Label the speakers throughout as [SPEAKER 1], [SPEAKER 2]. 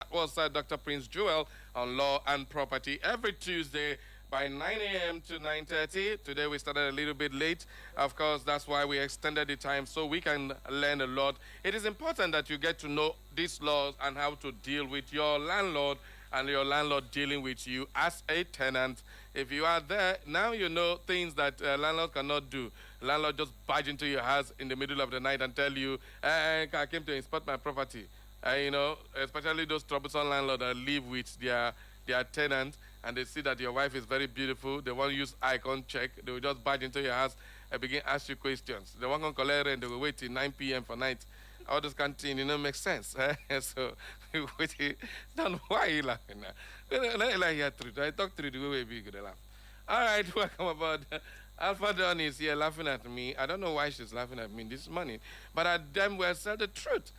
[SPEAKER 1] That was Dr. Prince Joel on Law and Property every Tuesday by 9 a.m. to 9:30. Today we started a little bit late. Of course, that's why we extended the time so we can learn a lot. It is important that you get to know these laws and how to deal with your landlord and your landlord dealing with you as a tenant. If you are there, now you know things that landlord cannot do. Landlord just barge into your house in the middle of the night and tell you, I came to inspect my property. Especially those troublesome landlords that live with their tenant and they see that your wife is very beautiful. They want to use icon check. They will just barge into your house and begin ask you questions. They want to collect rent. They will wait till 9 p.m. for night. All this canteen, makes sense. So, don't why are you laughing now? Let me hear truth. I talk through the way we could laugh. All right, welcome aboard. Alpha Dawn is here laughing at me. I don't know why she's laughing at me this morning, but I damn well said the truth.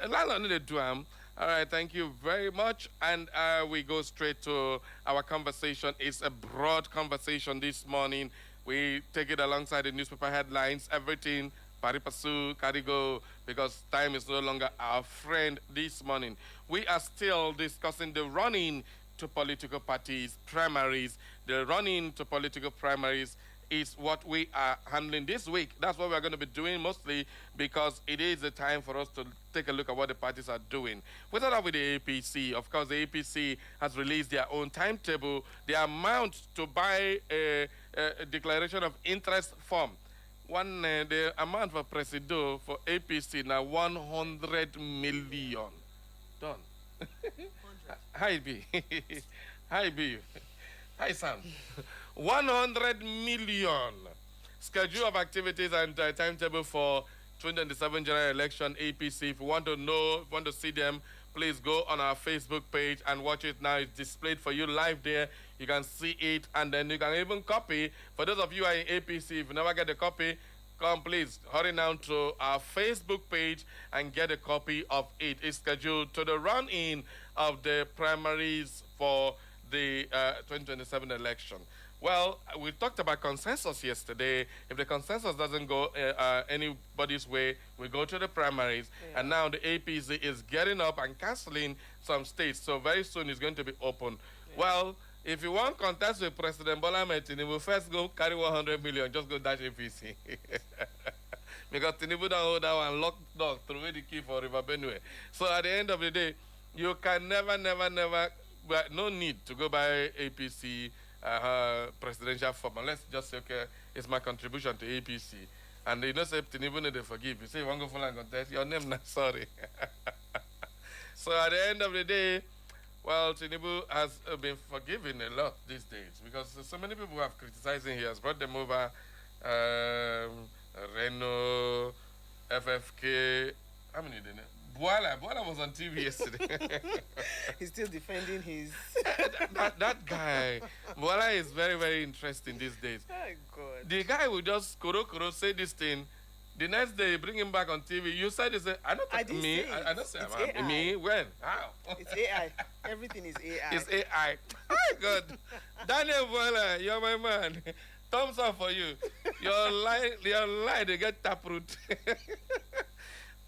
[SPEAKER 1] Landlord need to do All right, thank you very much. And we go straight to our conversation. It's a broad conversation this morning. We take it alongside the newspaper headlines, everything, paripasu, carigo, because time is no longer our friend this morning. We are still discussing the running to political parties, primaries. The running to political primaries is what we are handling this week. That's what we're going to be doing mostly because it is a time for us to take a look at what the parties are doing. We start off with the APC. Of course, the APC has released their own timetable. The amount to buy a declaration of interest form. The amount for Presido for APC now 100 million. Done. Hi, B. Hi, B. Hi, Sam. 100 million. Schedule of activities and timetable for 2027 general election APC. If you want to know, if you want to see them, please go on our Facebook page and watch it now. It's displayed for you live there. You can see it and then you can even copy. For those of you who are in APC, if you never get a copy, come please hurry down to our Facebook page and get a copy of it. It's scheduled to the run-in of the primaries for the 2027 election. Well, we talked about consensus yesterday. If the consensus doesn't go anybody's way, we go to the primaries. Yeah. And now the APC is getting up and canceling some states. So very soon it's going to be open. Yeah. Well, if you want contest with President Bola Ahmed Tinubu, will first go carry 100 million. Just go dash APC. Because Tinubu don't hold that one locked door, throw away the key for River Benue. So at the end of the day, you can never, but no need to go buy APC presidential form. Let's just say, okay, it's my contribution to APC. And you know, say Tinubu need to forgive. You say you want to go for and contest, your name not sorry. So at the end of the day, well, Tinubu has been forgiven a lot these days because so many people have criticized him. He has brought them over. Reno, FFK. How many did they? Boala was on TV yesterday.
[SPEAKER 2] He's still defending his...
[SPEAKER 1] that guy, Boala is very, very interesting these days.
[SPEAKER 2] Oh, God.
[SPEAKER 1] The guy will just koro say this thing. The next day, bring him back on TV. You said it's I don't think me. I don't say it's me. When? How?
[SPEAKER 2] It's AI. Everything is AI.
[SPEAKER 1] It's AI. Oh, God. Daniel Boala, you're my man. Thumbs up for you. Your lie, they get taproot.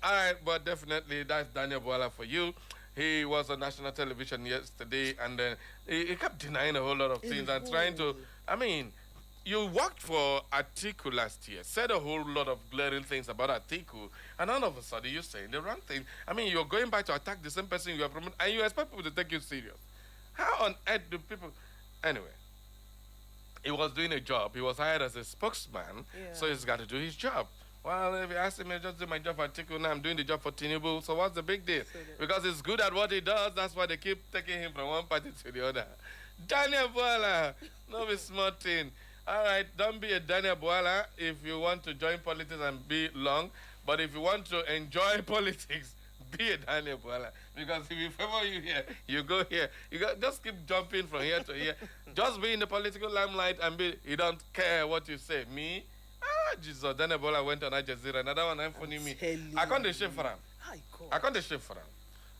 [SPEAKER 1] All right, but definitely that's Daniel Boala for you. He was on national television yesterday, and then he kept denying a whole lot of things and trying to. I mean, you worked for Atiku last year, said a whole lot of glaring things about Atiku, and all of a sudden you're saying the wrong thing. I mean, you're going back to attack the same person you are promoting, and you expect people to take you serious. How on earth do people? Anyway. He was doing a job. He was hired as a spokesman, so he's got to do his job. Well, if you ask him, I just do my job for Atiku, now I'm doing the job for Tinubu, so what's the big deal? Because he's good at what he does, that's why they keep taking him from one party to the other. Daniel Boala, no be smart thing. All right, don't be a Daniel Boala if you want to join politics and be long, but if you want to enjoy politics, be a Daniel Boala. Because if you favor you here, you go here. Just keep jumping from here to here. Just be in the political limelight and you don't care what you say. Me? Jesus, Daniel Boala went on Al Jazeera. Another one, I'm funny me. I can't shame for him. I can't shame for him.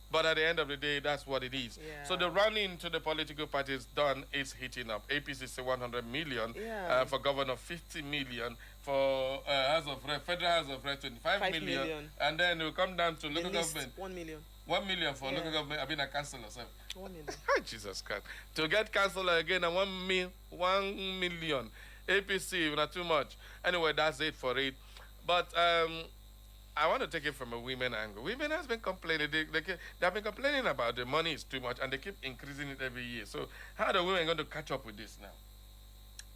[SPEAKER 1] But at the end of the day, that's what it is.
[SPEAKER 2] Yeah.
[SPEAKER 1] So the running to the political parties done is heating up. APC say 100 million,
[SPEAKER 2] Yeah.
[SPEAKER 1] for governor 50 million, for House of Rep, Federal House of Rep 25 million. And then it will come down to local government.
[SPEAKER 2] 1 million.
[SPEAKER 1] 1 million for local government. I've been a councillor.
[SPEAKER 2] 1 million.
[SPEAKER 1] Jesus Christ. To get councillor again, and 1 million. APC, not too much. Anyway, that's it for it. But I want to take it from a women angle. Women has been complaining. They've been complaining about the money is too much, and they keep increasing it every year. So how are the women going to catch up with this now?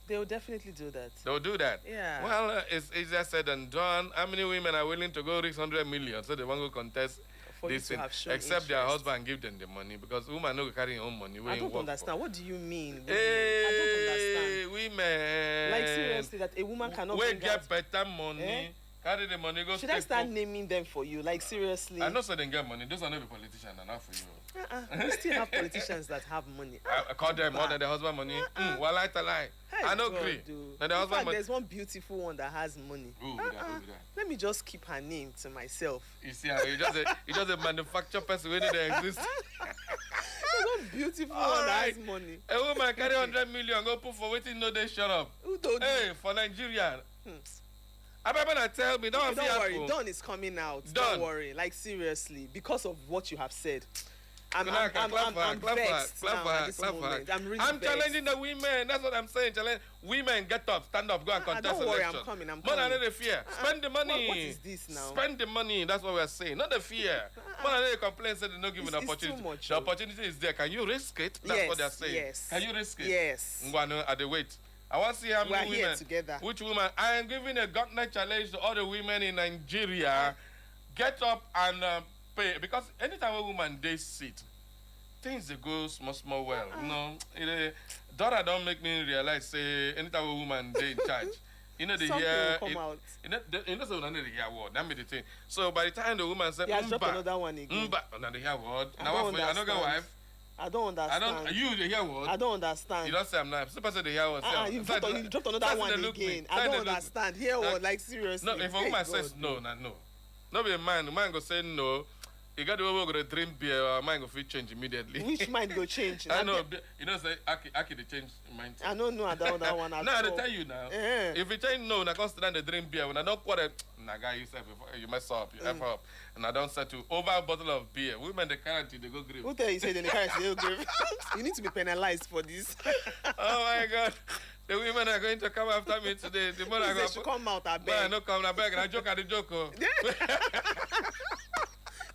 [SPEAKER 2] They will definitely do that.
[SPEAKER 1] They'll do that?
[SPEAKER 2] Yeah.
[SPEAKER 1] Well, it's easier said than done. How many women are willing to go risk 100 million so they want to contest
[SPEAKER 2] for
[SPEAKER 1] this thing? Except
[SPEAKER 2] interest.
[SPEAKER 1] their husband give them the money, because women no carry their own money.
[SPEAKER 2] I don't understand. What do you mean?
[SPEAKER 1] Hey,
[SPEAKER 2] I don't understand.
[SPEAKER 1] Women.
[SPEAKER 2] Like seriously, that a woman cannot
[SPEAKER 1] we get better money.
[SPEAKER 2] Eh?
[SPEAKER 1] Carry the money, go.
[SPEAKER 2] Should I start naming them for you? Like seriously.
[SPEAKER 1] I know so they get money. Those are not the politicians, are not for you.
[SPEAKER 2] We still have politicians that have money.
[SPEAKER 1] I call them more than the husband money. Well, I lie.
[SPEAKER 2] Hey,
[SPEAKER 1] I don't agree.
[SPEAKER 2] In fact, there's one beautiful one that has money.
[SPEAKER 1] Who that?
[SPEAKER 2] Let me just keep her name to myself.
[SPEAKER 1] You see, you just a manufactured person when they exist.
[SPEAKER 2] There's one beautiful one that has money.
[SPEAKER 1] A woman carry 100 million, go put for waiting, no they shut up.
[SPEAKER 2] Who told
[SPEAKER 1] you? For Nigeria. I better tell me, don't
[SPEAKER 2] worry, Dawn is coming out. Don't worry, like seriously, because of what you have said. I'm vexed now at this moment. I'm really vexed.
[SPEAKER 1] Challenging the women. That's what I'm saying. Challenge women. Get up, stand up, go and contest
[SPEAKER 2] don't worry,
[SPEAKER 1] election.
[SPEAKER 2] I'm coming.
[SPEAKER 1] More than the fear. Spend the money.
[SPEAKER 2] What is this now?
[SPEAKER 1] Spend the money. That's what we're saying. Not the fear. More than the complaint said they're not giving an opportunity.
[SPEAKER 2] Too much,
[SPEAKER 1] the opportunity is there. Can you risk it? That's what they're saying.
[SPEAKER 2] Yes.
[SPEAKER 1] Can you risk it?
[SPEAKER 2] Yes.
[SPEAKER 1] Ngwano, at the wait. I want to see how many women.
[SPEAKER 2] Here together.
[SPEAKER 1] Which woman? I am giving a gauntlet challenge to all the women in Nigeria. Get up and pay, because anytime a woman they sit, things they go small well. You know, daughter don't make me realize say anytime a woman they in charge. You know, they hear. You know, so none of the hear word. That made the thing. So by the time the woman said,
[SPEAKER 2] yeah, drop another one again.
[SPEAKER 1] Now they hear word.
[SPEAKER 2] I
[SPEAKER 1] don't get wife.
[SPEAKER 2] I don't understand.
[SPEAKER 1] You the hear word.
[SPEAKER 2] I don't understand.
[SPEAKER 1] You don't say I'm not. Super say the hear word.
[SPEAKER 2] You dropped another one again. I don't understand. Hear word, like seriously.
[SPEAKER 1] No, if a woman says no, no. No be a man. The man go say no. You got to go to drink beer, or mind go feel change immediately.
[SPEAKER 2] Which mind go change?
[SPEAKER 1] I know. You know, say Aki the change mind.
[SPEAKER 2] I don't know that one.
[SPEAKER 1] No, I tell you now. If you change no, I can't stand the drink beer. When I don't quarter, guy yourself, you mess up, you F up, and I don't settle over a bottle of beer. Women they can't, they go grave.
[SPEAKER 2] Who tell you say they can't they go grave? You need to be penalized for this.
[SPEAKER 1] Oh my God. The women are going to come after me today. The more I go,
[SPEAKER 2] should come out, I beg.
[SPEAKER 1] Man, no come, I beg. I joke at the joke.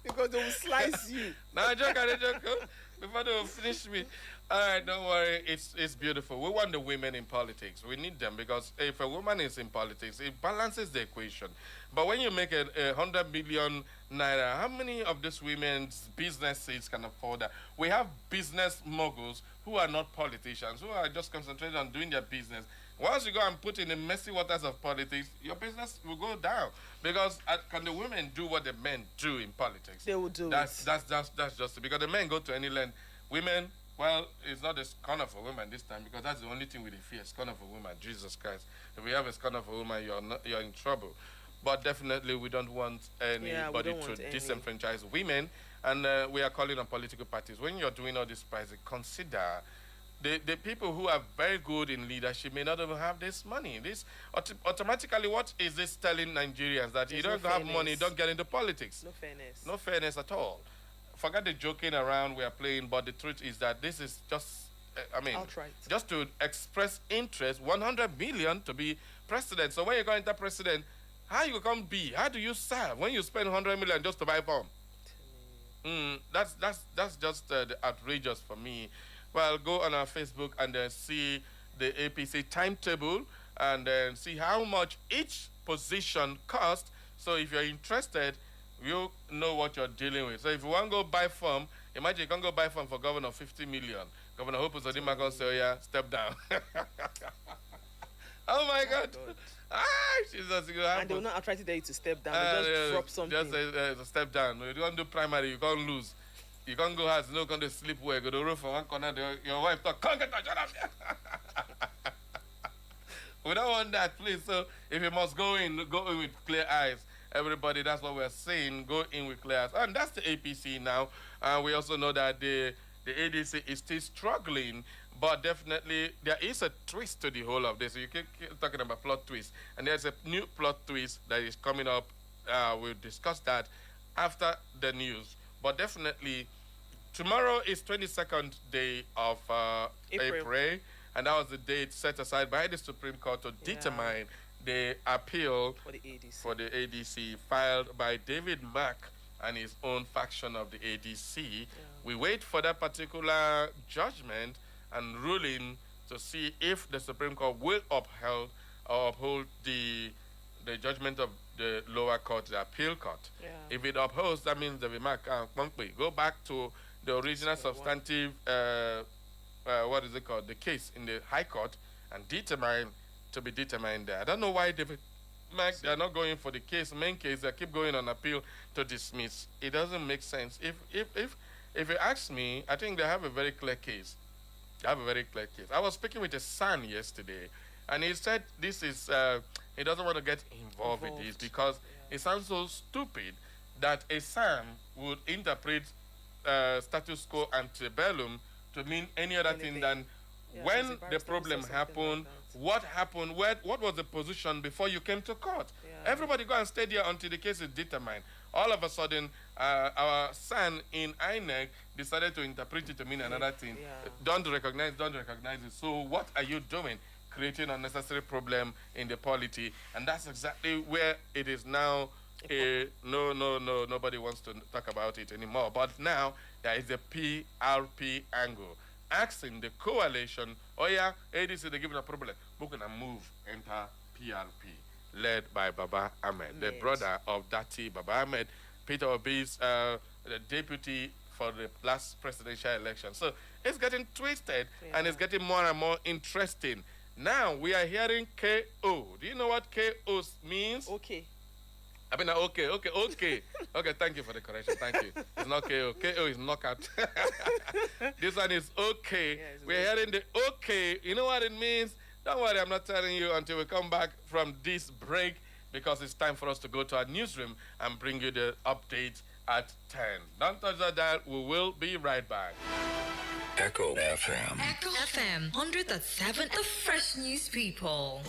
[SPEAKER 2] Because they will slice you.
[SPEAKER 1] Now I joke at the joke before they will finish me. All right, don't worry. It's beautiful. We want the women in politics. We need them, because if a woman is in politics, it balances the equation. But when you make a 100 million naira, how many of these women's businesses can afford that? We have business moguls who are not politicians, who are just concentrated on doing their business. Once you go and put in the messy waters of politics, your business will go down. Because can the women do what the men do in politics?
[SPEAKER 2] They will do
[SPEAKER 1] That's just it. Because the men go to any land. Women, well, it's not a scorn of a woman this time, because that's the only thing we fear, scorn of a woman. Jesus Christ. If we have a scorn of a woman, you're in trouble. But definitely we don't want anybody to disenfranchise women. And we are calling on political parties. When you're doing all this pricing, consider the people who are very good in leadership may not even have this money. This automatically, what is this telling Nigerians? That you don't have money, don't get into politics.
[SPEAKER 2] No fairness.
[SPEAKER 1] No fairness at all. Forget the joking around we are playing, but the truth is that this is just,
[SPEAKER 2] outright.
[SPEAKER 1] Just to express interest, 100 million to be president. So when you're going to president, how you come be? How do you serve when you spend 100 million just to buy bomb? That's just the outrageous for me. Well, go on our Facebook and then see the APC timetable and then see how much each position costs. So if you're interested, you know what you're dealing with. So if you want to go buy form, imagine you can go buy form for governor 50 million. Governor Hope Uzodimma can say, oh yeah, step down. Oh my God. Jesus.
[SPEAKER 2] And they will not try to tell you to step down. They just drop something.
[SPEAKER 1] Just step down. You don't do primary, you can't lose. You can't go house, you can't go to sleep where go to room from one corner, your wife talk, can't get shut up. We don't want that, please. So if you must go in with clear eyes. everybody, that's what we're saying, go in with clear. And that's the APC now. We also know that the ADC is still struggling, but definitely there is a twist to the whole of this. You keep talking about plot twist, and there's a new plot twist that is coming up. We'll discuss that after the news. But definitely, tomorrow is 22nd day of April, and that was the date set aside by the Supreme Court to determine the appeal for the ADC filed by David Mack and his own faction of the ADC. Yeah. We wait for that particular judgment and ruling to see if the Supreme Court will uphold the judgment of the lower court, the appeal court. Yeah. If it upholds, that means David Mack go back to the original substantive, what is it called, the case in the High Court, and determine there. I don't know why David Mack, they're not going for the main case, they keep going on appeal to dismiss. It doesn't make sense. If you ask me, I think they have a very clear case. I was speaking with a son yesterday, and he said this is, he doesn't want to get involved with this because it sounds so stupid that a son would interpret status quo antebellum to mean any other thing than when the problem happened, what happened, what was the position before you came to court. Yeah. Everybody go and stay there until the case is determined. All of a sudden, our son in INEC decided to interpret it to mean another thing. Yeah. Don't recognize it. So what are you doing? Creating unnecessary problem in the polity. And that's exactly where it is now. Nobody wants to talk about it anymore. But now there is a PRP angle, asking the coalition, ADC, they're giving a problem. We're going to move, enter PRP, led by Baba Ahmed, the brother of Dati Baba Ahmed, Peter Obi's the deputy for the last presidential election. So it's getting twisted, and it's getting more and more interesting. Now we are hearing KO. Do you know what KO means? Okay. I mean, okay. Okay, thank you for the correction. Thank you. It's not KO. KO is knockout. This one is okay. Yeah, we're hearing the okay. You know what it means? Don't worry, I'm not telling you until we come back from this break, because it's time for us to go to our newsroom and bring you the update at 10. Don't touch that dial. We will be right back.
[SPEAKER 3] Echo FM.
[SPEAKER 4] Echo FM 100.7, the fresh news people.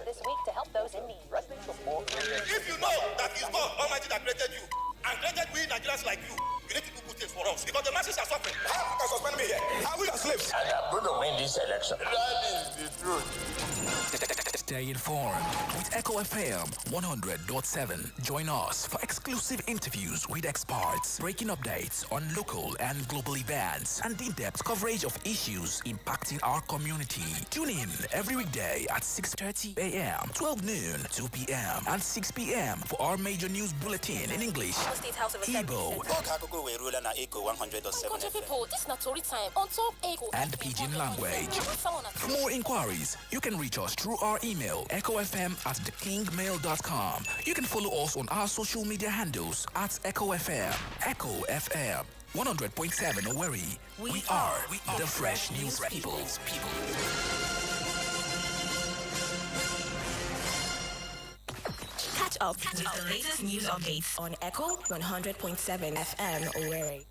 [SPEAKER 5] This week to help those in need.
[SPEAKER 6] If you know that it's God Almighty that created you and created we Nigerians like you need to do good things for us because the masses are suffering. How can suspend me here? Are we your slaves?
[SPEAKER 3] And I'm going to win this election.
[SPEAKER 6] That is the truth.
[SPEAKER 3] Stay informed with Echo FM 100.7. Join us for exclusive interviews with experts, breaking updates on local and global events, and in-depth coverage of issues impacting our community. Tune in every weekday at 6:30 a.m., 12 noon, 2 p.m., and 6 p.m. for our major news bulletin in English, Igbo, and Pidgin language. For more inquiries, you can reach us through our email, echofm@thekingmail.com. You can follow us on our social media handles at Echo FM. Echo FM 100.7 Owerri. We are the fresh news people.
[SPEAKER 5] Catch up with the latest news updates on Echo 100.7 FM Owerri.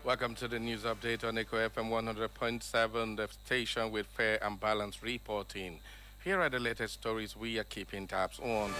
[SPEAKER 1] Welcome to the news update on Echo FM 100.7, the station with fair and balanced reporting. Here are the latest stories we are keeping tabs on.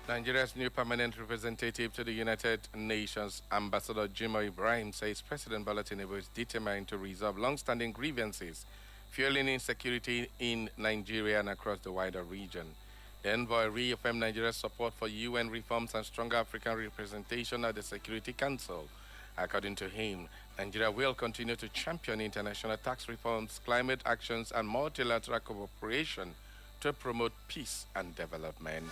[SPEAKER 1] Nigeria's new permanent representative to the United Nations, Ambassador Jimoh Ibrahim, says President Bola Tinubu is determined to resolve long-standing grievances fueling insecurity in Nigeria and across the wider region. The envoy reaffirmed Nigeria's support for UN reforms and stronger African representation at the Security Council. According to him, Nigeria will continue to champion international tax reforms, climate actions, and multilateral cooperation to promote peace and development.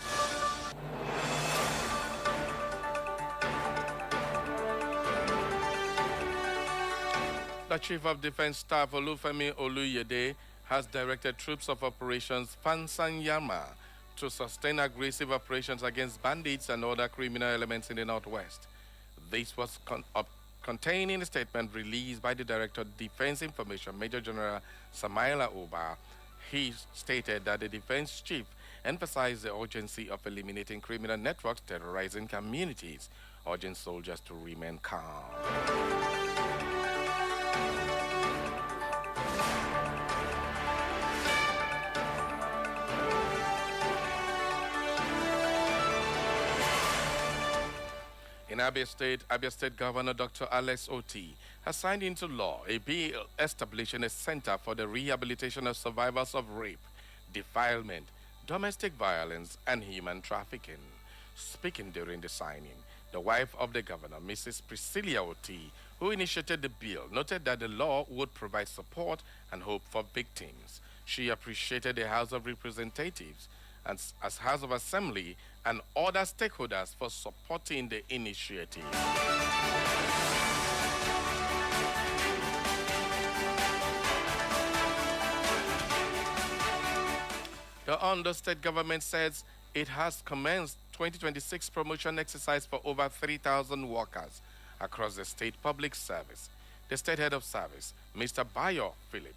[SPEAKER 1] The Chief of Defense Staff, Olufemi Oluyede, has directed troops of Operations Fansanyama to sustain aggressive operations against bandits and other criminal elements in the Northwest. This was contained in a statement released by the Director of Defense Information, Major General Samaila Oba. He stated that the defense chief emphasized the urgency of eliminating criminal networks terrorizing communities, urging soldiers to remain calm. In Abia State Governor Dr. Alex Oti has signed into law a bill establishing a center for the rehabilitation of survivors of rape, defilement, domestic violence, and human trafficking. Speaking during the signing, the wife of the governor, Mrs. Priscilla Oti, who initiated the bill, noted that the law would provide support and hope for victims. She appreciated the House of Representatives as House of Assembly and other stakeholders for supporting the initiative. The Ondo State government says it has commenced 2026 promotion exercise for over 3,000 workers across the state public service. The state head of service, Mr. Bayo Philip,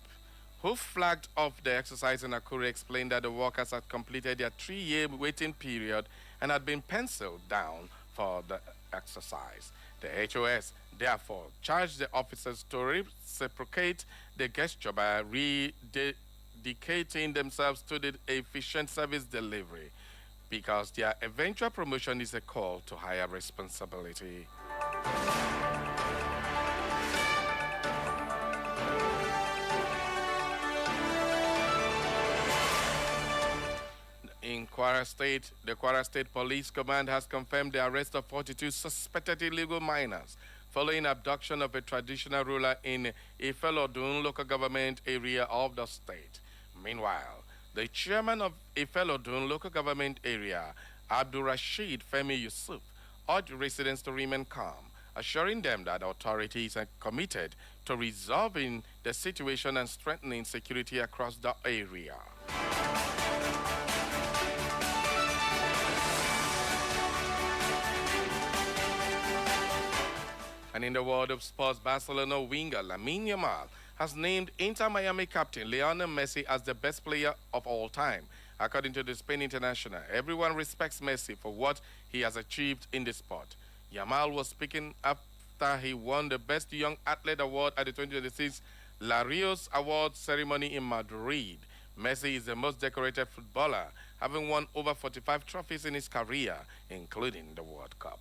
[SPEAKER 1] who flagged off the exercise in Akure, explained that the workers had completed their 3-year waiting period and had been penciled down for the exercise. The HOS therefore charged the officers to reciprocate the gesture by dedicating themselves to the efficient service delivery, because their eventual promotion is a call to higher responsibility. In Kwara State, the Kwara State Police Command has confirmed the arrest of 42 suspected illegal miners following abduction of a traditional ruler in Ifelodun local government area of the state. Meanwhile, the chairman of Ifelodun local government area, Abdul Rashid Femi Yusuf, urged residents to remain calm, assuring them that authorities are committed to resolving the situation and strengthening security across the area. And in the world of sports, Barcelona winger Lamine Yamal has named Inter Miami captain Lionel Messi as the best player of all time. According to the Spain International, everyone respects Messi for what he has achieved in the sport. Yamal was speaking after he won the Best Young Athlete Award at the 2026 La Rios Awards ceremony in Madrid. Messi is the most decorated footballer, having won over 45 trophies in his career, including the World Cup.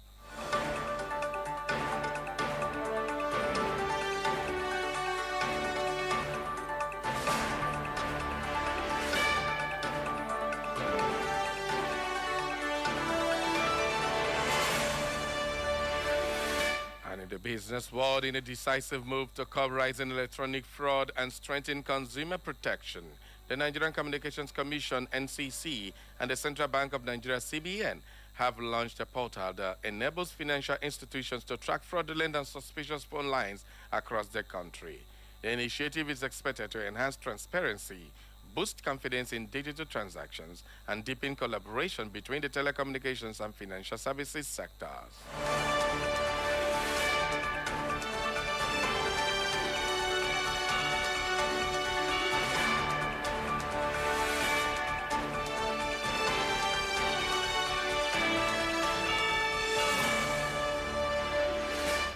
[SPEAKER 1] The business world, in a decisive move to curb rising electronic fraud and strengthen consumer protection, the Nigerian Communications Commission, NCC, and the Central Bank of Nigeria, CBN, have launched a portal that enables financial institutions to track fraudulent and suspicious phone lines across the country. The initiative is expected to enhance transparency, boost confidence in digital transactions, and deepen collaboration between the telecommunications and financial services sectors.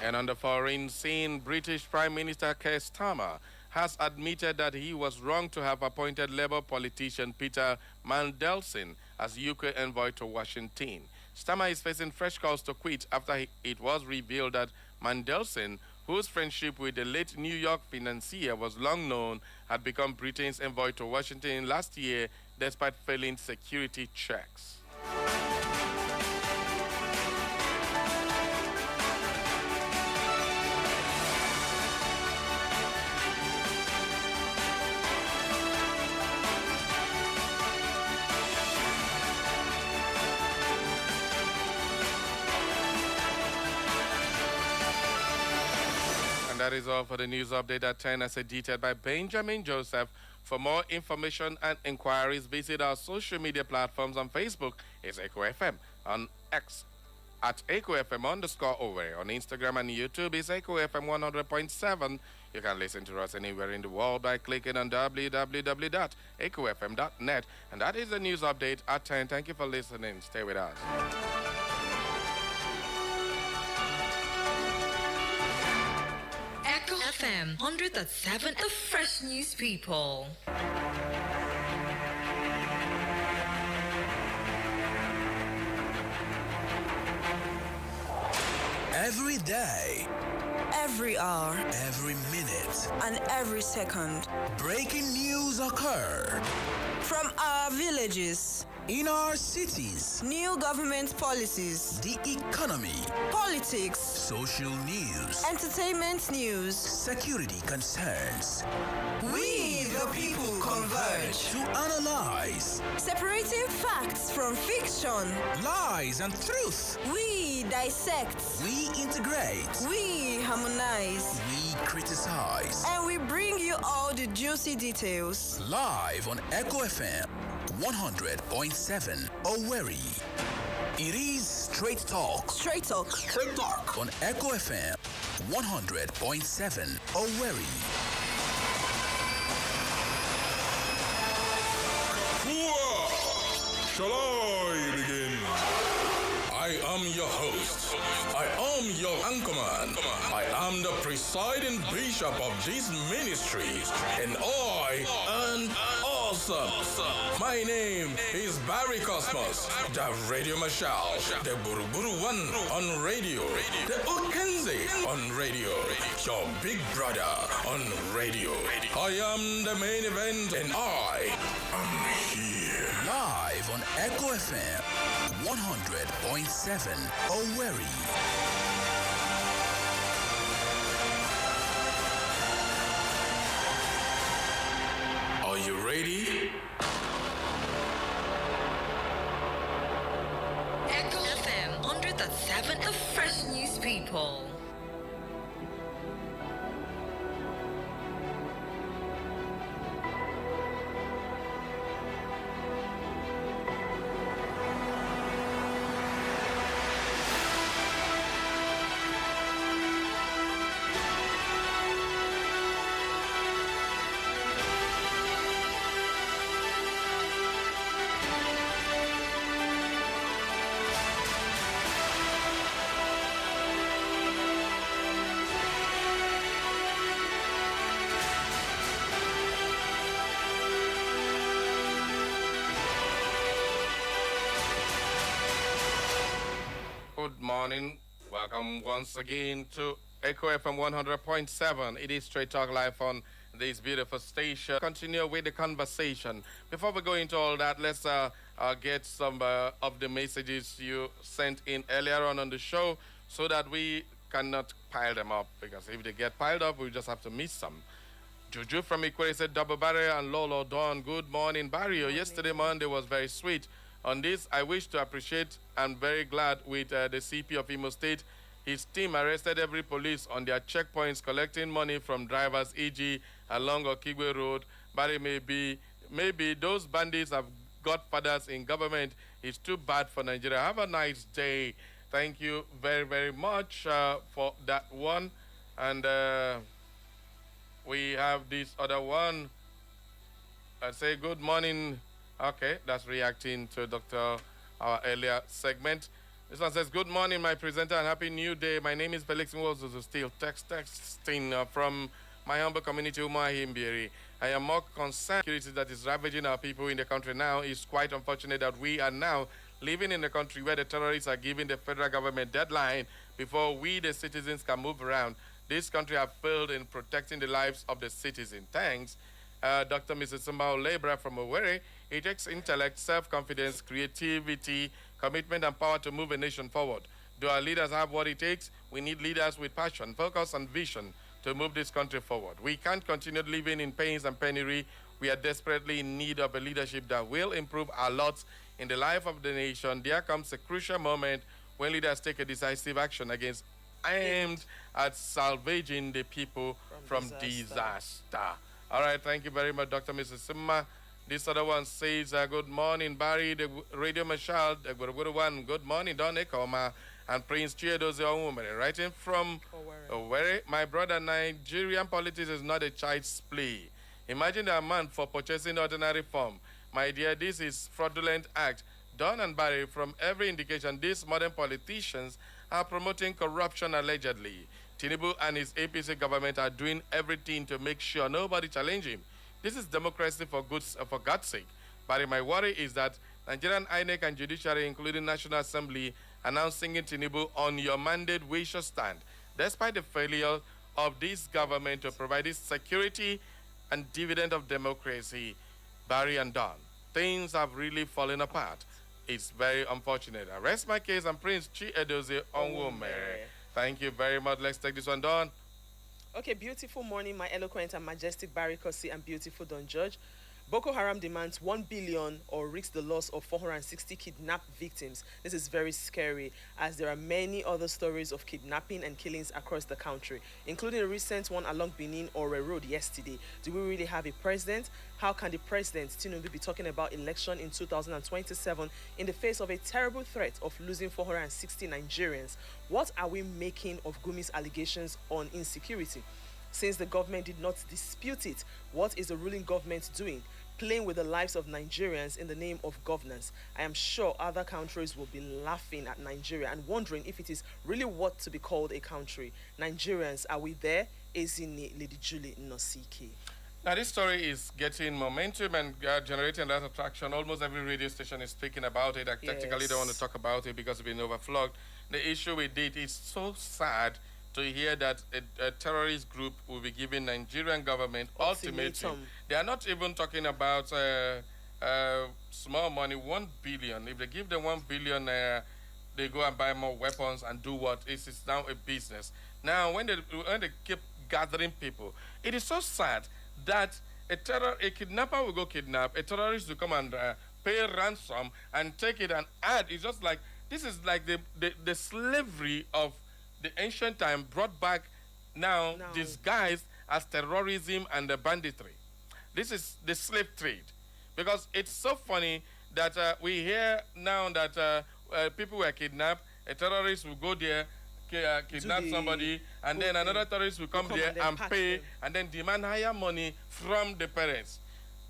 [SPEAKER 1] And on the foreign scene, British Prime Minister Keir Starmer has admitted that he was wrong to have appointed Labour politician Peter Mandelson as UK envoy to Washington. Starmer is facing fresh calls to quit after it was revealed that Mandelson, whose friendship with the late New York financier was long known, had become Britain's envoy to Washington last year despite failing security checks. And that is all for the news update at 10 as edited by Benjamin Joseph. For more information and inquiries, visit our social media platforms. On Facebook is Echo FM, on X at Echo FM_Owerri. On Instagram and YouTube is Echo FM 100.7. You can listen to us anywhere in the world by clicking on www.echofm.net. And that is the news update at 10. Thank you for listening. Stay with us.
[SPEAKER 4] Echo FM 100.7, the fresh news people.
[SPEAKER 3] Every day,
[SPEAKER 7] every hour,
[SPEAKER 3] every minute,
[SPEAKER 7] and every second,
[SPEAKER 3] breaking news occur
[SPEAKER 7] from our villages,
[SPEAKER 3] in our cities,
[SPEAKER 7] new government policies,
[SPEAKER 3] the economy,
[SPEAKER 7] politics,
[SPEAKER 3] social news,
[SPEAKER 7] entertainment news,
[SPEAKER 3] security concerns.
[SPEAKER 7] We, the people, converge
[SPEAKER 3] to analyze,
[SPEAKER 7] separating facts from fiction,
[SPEAKER 3] lies and truth.
[SPEAKER 7] We dissect,
[SPEAKER 3] we integrate,
[SPEAKER 7] we harmonize,
[SPEAKER 3] we criticize,
[SPEAKER 7] and we bring you all the juicy details.
[SPEAKER 3] Live on Echo FM 100.7 Owerri. It is Straight Talk.
[SPEAKER 7] Straight Talk.
[SPEAKER 3] Straight Talk on Echo FM 100.7 Owerri.
[SPEAKER 8] Shall I begin? I am your host. I am your anchorman. I am the presiding bishop of this ministry. And I am awesome. My name is Barry Cosmos, the Radio Marshal, the Buruburu One on radio, the Okenze on radio, your big brother on radio. I am the main event and I am here.
[SPEAKER 3] Live on Echo FM 100.7 Owerri.
[SPEAKER 8] Are you ready?
[SPEAKER 4] Echo FM 100.7, the fresh news people.
[SPEAKER 1] Good morning. Welcome once again to Echo FM 100.7. It is Straight Talk live on this beautiful station. Continue with the conversation. Before we go into all that, let's get some of the messages you sent in earlier on the show so that we cannot pile them up, because if they get piled up, we just have to miss some. Juju from Ikwere said, Double Barry and Lolo Dawn, good morning, Barrio. Yesterday Monday was very sweet. On this, I wish to appreciate and very glad with the CP of Imo State. His team arrested every police on their checkpoints collecting money from drivers, e.g. along Okigwe Road. But maybe those bandits have godfathers in government. It's too bad for Nigeria. Have a nice day. Thank you very, very much for that one. And we have this other one. I say good morning. Okay, that's reacting to Dr. our earlier segment. This one says, good morning, my presenter, and happy new day. My name is Felix Nwozuzu, still texting from my humble community, Umahimbiri. I am more concerned with security that is ravaging our people in the country now. It's quite unfortunate that we are now living in a country where the terrorists are giving the federal government deadline before we, the citizens, can move around. This country has failed in protecting the lives of the citizens. Thanks. Dr. Mrs. Sumbao Lebra from Owerri. It takes intellect, self-confidence, creativity, commitment, and power to move a nation forward. Do our leaders have what it takes? We need leaders with passion, focus, and vision to move this country forward. We can't continue living in pains and penury. We are desperately in need of a leadership that will improve our lots in the life of the nation. There comes a crucial moment when leaders take a decisive action aimed at salvaging the people from disaster. All right, thank you very much, Dr. Mrs. Simma. This other one says, good morning, Barry, the radio marshal, the good one. Good morning, Don Ekoma and Prince Chiedozie Onwumere, writing from Owerri. My brother, Nigerian politics is not a child's play. Imagine a man for purchasing ordinary form. My dear, this is fraudulent act. Don and Barry, from every indication, these modern politicians are promoting corruption allegedly. Tinubu and his APC government are doing everything to make sure nobody challenge him. This is democracy for God's sake. But my worry is that Nigerian INEC and judiciary, including National Assembly, are now singing Tinubu on your mandate we shall stand. Despite the failure of this government to provide this security and dividend of democracy, Barry and Don, things have really fallen apart. It's very unfortunate. I rest my case and Prince Chiedozie Onwumere. Thank you very much. Let's take this one, Don.
[SPEAKER 2] Okay, beautiful morning, my eloquent and majestic Barry Kosi and beautiful Don George. Boko Haram demands 1 billion or risks the loss of 460 kidnapped victims. This is very scary, as there are many other stories of kidnapping and killings across the country, including a recent one along Benin Ore Road yesterday. Do we really have a president? How can the president Tinubu be talking about election in 2027 in the face of a terrible threat of losing 460 Nigerians? What are we making of Gumi's allegations on insecurity? Since the government did not dispute it, what is the ruling government doing? Playing with the lives of Nigerians in the name of governance. I am sure other countries will be laughing at Nigeria and wondering if it is really what to be called a country. Nigerians, are we there? Ezine Lady Julie Nosike.
[SPEAKER 1] Now, this story is getting momentum and generating a lot of traction. Almost every radio station is speaking about it. I technically don't want to talk about it because it's been overflogged. The issue with it is so sad to hear that a terrorist group will be giving Nigerian government ultimatum. They are not even talking about small money, 1 billion. If they give them 1 billion, they go and buy more weapons and do what? It is now a business. Now, when they keep gathering people, it is so sad that a kidnapper will go kidnap, a terrorist will come and pay ransom and take it and add. It's just like, this is like the slavery of the ancient time brought back now disguised as terrorism and banditry. This is the slave trade. Because it's so funny that we hear now that people were kidnapped, a terrorist will go there, kidnap somebody, and then another terrorist will come there and pay and then demand higher money from the parents.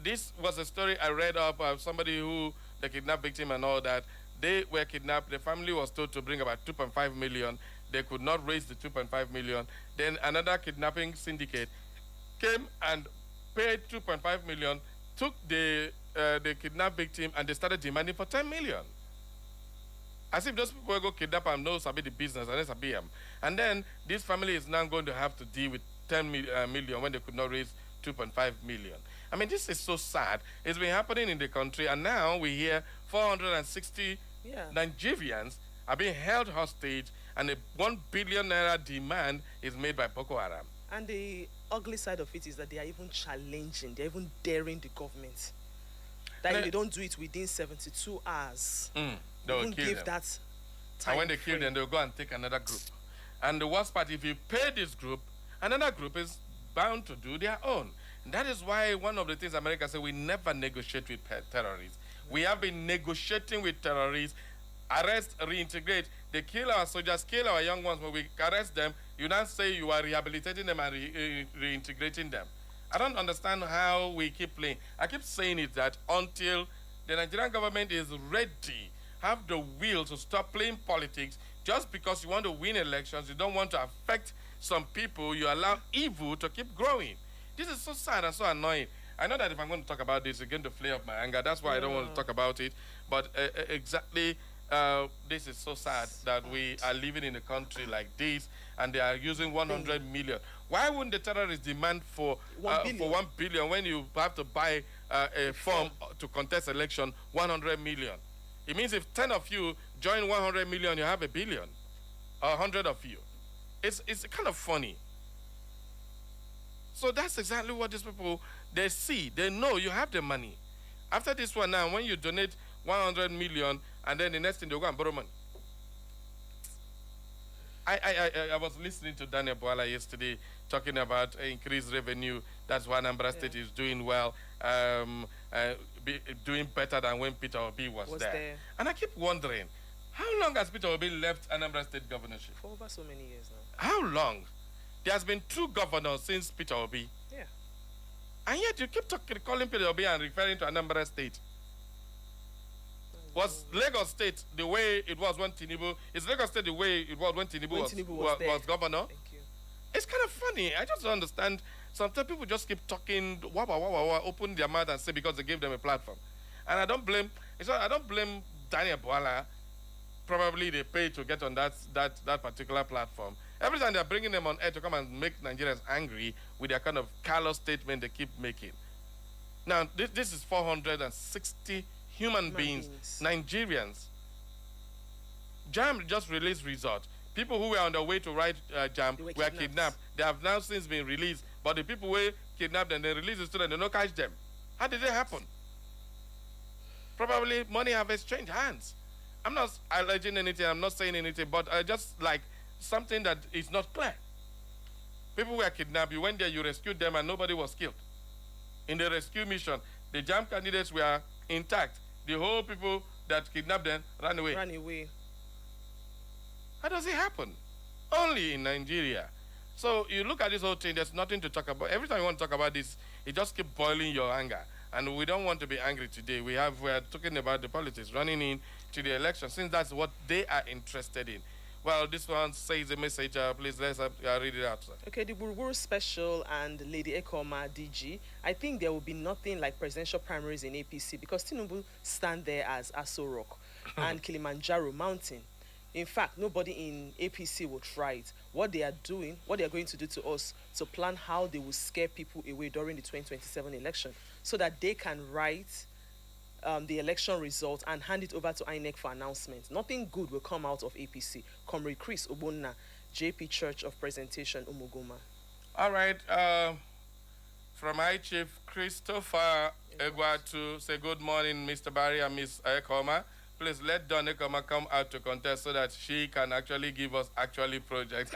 [SPEAKER 1] This was a story I read of somebody who, the kidnapped victim and all that, they were kidnapped. The family was told to bring about 2.5 million. They could not raise the 2.5 million. Then another kidnapping syndicate came and paid 2.5 million, took the kidnapped victim, and they started demanding for 10 million. As if those people go kidnap and know sabi the business and sabi them. And then this family is now going to have to deal with 10 million when they could not raise 2.5 million. I mean, this is so sad. It's been happening in the country, and now we hear 460 Nigerians are being held hostage, and a 1 billion naira demand is made by Boko Haram.
[SPEAKER 2] And the ugly side of it is that they are even challenging, they're even daring the government. That if they don't do it within 72 hours,
[SPEAKER 1] they will kill them.
[SPEAKER 2] That time
[SPEAKER 1] and when they kill them, they'll go and take another group. And the worst part, if you pay this group, another group is bound to do their own. And that is why one of the things America said, we never negotiate with terrorists. We have been negotiating with terrorists, arrest, reintegrate. They kill our soldiers, kill our young ones. When we arrest them, you now say you are rehabilitating them and reintegrating them. I don't understand how we keep playing. I keep saying it that until the Nigerian government is ready, have the will to stop playing politics, just because you want to win elections, you don't want to affect some people, you allow evil to keep growing. This is so sad and so annoying. I know that if I'm going to talk about this, it's going to flare up my anger. That's why I don't want to talk about it. But exactly, this is so sad that we are living in a country like this, and they are using 100 million. Why wouldn't the terrorists demand for 1 billion when you have to buy a form to contest election 100 million? It means if 10 of you join 100 million, you have a billion, or 100 of you. It's kind of funny. So that's exactly what these people, they see. They know you have the money. After this one now, when you donate 100 million, and then the next thing they'll go and borrow money. I was listening to Daniel Boala yesterday talking about increased revenue. That's why Anambra State is doing well, doing better than when Peter Obi was there. And I keep wondering, how long has Peter Obi left Anambra State governorship?
[SPEAKER 2] For over so many years now.
[SPEAKER 1] How long? There has been 2 governors since Peter Obi.
[SPEAKER 2] Yeah.
[SPEAKER 1] And yet you keep calling Peter Obi and referring to Anambra State. Was Lagos State the way it was when Tinubu? Is Lagos State the way it was when Tinubu was governor?
[SPEAKER 2] Thank you.
[SPEAKER 1] It's kind of funny. I just don't understand. Sometimes people just keep talking, open their mouth and say because they gave them a platform. And I don't blame. I don't blame Daniel Boala. Probably they pay to get on that particular platform. Every time they're bringing them on air to come and make Nigerians angry with their kind of callous statement they keep making. Now, this is 460 human beings, Nigerians. JAM just released results. People who were on their way to write JAM were kidnapped. They have now since been released. But the people who kidnapped and they released the students, they don't catch them. How did it happen? Probably money have exchanged hands. I'm not alleging anything. I'm not saying anything. But just like something that is not clear. People were kidnapped. You went there, you rescued them, and nobody was killed. In the rescue mission, the JAM candidates were intact. The whole people that kidnapped them ran away. How does it happen? Only in Nigeria. So you look at this whole thing, there's nothing to talk about. Every time you want to talk about this, it just keeps boiling your anger. And we don't want to be angry today. We're talking about the politics, running in to the election, since that's what they are interested in. Well, this one says a message. Please, let's read it out, sir.
[SPEAKER 2] Okay, the Buruburu Special and Lady Ekoma DG. I think there will be nothing like presidential primaries in APC because Tinubu stand there as Aso Rock and Kilimanjaro Mountain. In fact, nobody in APC will try it. What they are doing, what they are going to do to us, to plan how they will scare people away during the 2027 election so that they can write the election results and hand it over to INEC for announcement. Nothing good will come out of APC. Comrade Chris Obonna, JP Church of Presentation, Umuguma.
[SPEAKER 1] All right. From my chief, Christopher Egwatu, say good morning, Mr. Barry and Miss Ekoma. Please let Don Ekoma come out to contest so that she can actually give us project.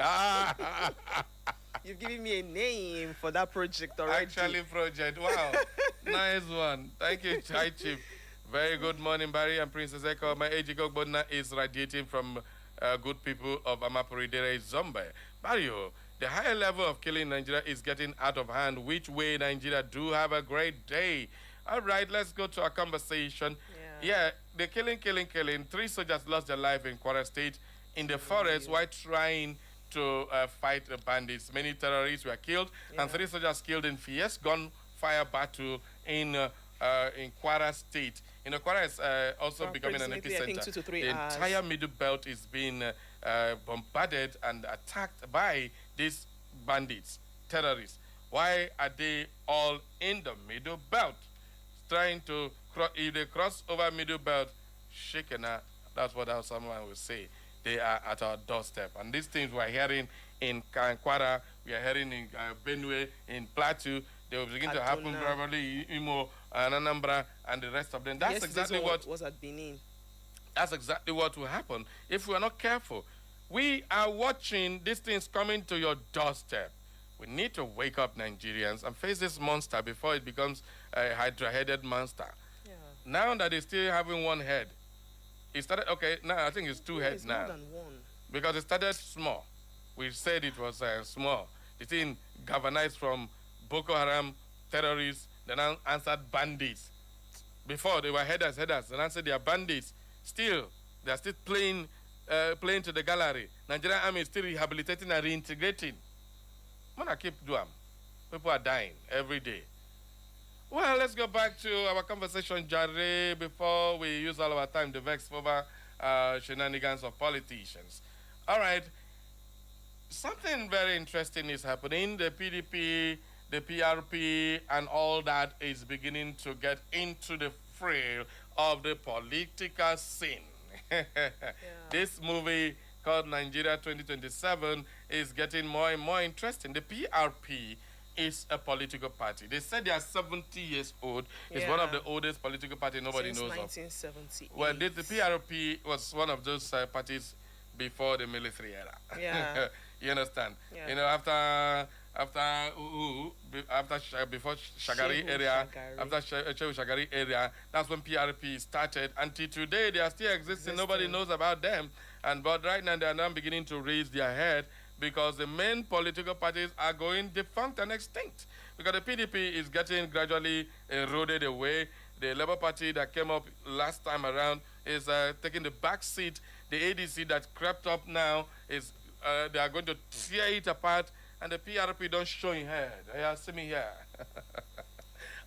[SPEAKER 2] You've given me a name for that project already.
[SPEAKER 1] Actually project. Wow. Nice one. Thank you, Chai Chief. Very good morning, Barry and Princess Eko. My age Gogbona is radiating from good people of Amapuridere Zombe. Barry, the higher level of killing in Nigeria is getting out of hand. Which way, Nigeria? Do have a great day. All right, let's go to our conversation. Yeah, the killing. 3 soldiers lost their life in Kwara State in the forest while trying to fight the bandits. Many terrorists were killed, and 3 soldiers killed in fierce gunfire battle in Kwara State. You know, Kwara is also becoming an epicenter. The entire Middle Belt is being bombarded and attacked by these bandits, terrorists. Why are they all in the Middle Belt? Trying to, if they cross over Middle Belt, Shekena, that's what someone will say. They are at our doorstep. And these things we're hearing in Kwara, we are hearing in Benue, in Plateau, they will begin to happen probably in Imo and Anambra and the rest of them. That's exactly what
[SPEAKER 2] was at Benin.
[SPEAKER 1] That's exactly what will happen if we are not careful. We are watching these things coming to your doorstep. We need to wake up, Nigerians, and face this monster before it becomes a hydra-headed monster. Yeah. Now that it's still having one head, it started, okay, now I think it's 2 heads now.
[SPEAKER 2] More than one.
[SPEAKER 1] Because it started small. We said it was small. The thing galvanized from Boko Haram terrorists, then answered bandits. Before they were headers, and answered they are bandits. Still, they are still playing to the gallery. Nigerian army is still rehabilitating and reintegrating. I'm gonna keep doing. People are dying every day. Well, let's go back to our conversation, Jare, before we use all our time to vex over shenanigans of politicians. All right, something very interesting is happening. The PDP, the PRP, and all that is beginning to get into the fray of the political scene. This movie called Nigeria 2027 is getting more and more interesting. The PRP is a political party. They said they are 70 years old. It's one of the oldest political parties nobody knows
[SPEAKER 2] 1978.
[SPEAKER 1] of. Well, the PRP was one of those parties before the military era.
[SPEAKER 2] Yeah.
[SPEAKER 1] You understand?
[SPEAKER 2] Yeah.
[SPEAKER 1] You know, before Shagari
[SPEAKER 2] Shehu
[SPEAKER 1] area,
[SPEAKER 2] Shagari.
[SPEAKER 1] after Shehu Shagari area, that's when PRP started. Until today, they are still existing. Nobody knows about them. But right now, they are now beginning to raise their head because the main political parties are going defunct and extinct. Because the PDP is getting gradually eroded away. The Labour Party that came up last time around is taking the back seat. The ADC that crept up now is they are going to tear it apart, and the PRP don't show in head. Yeah, see me here.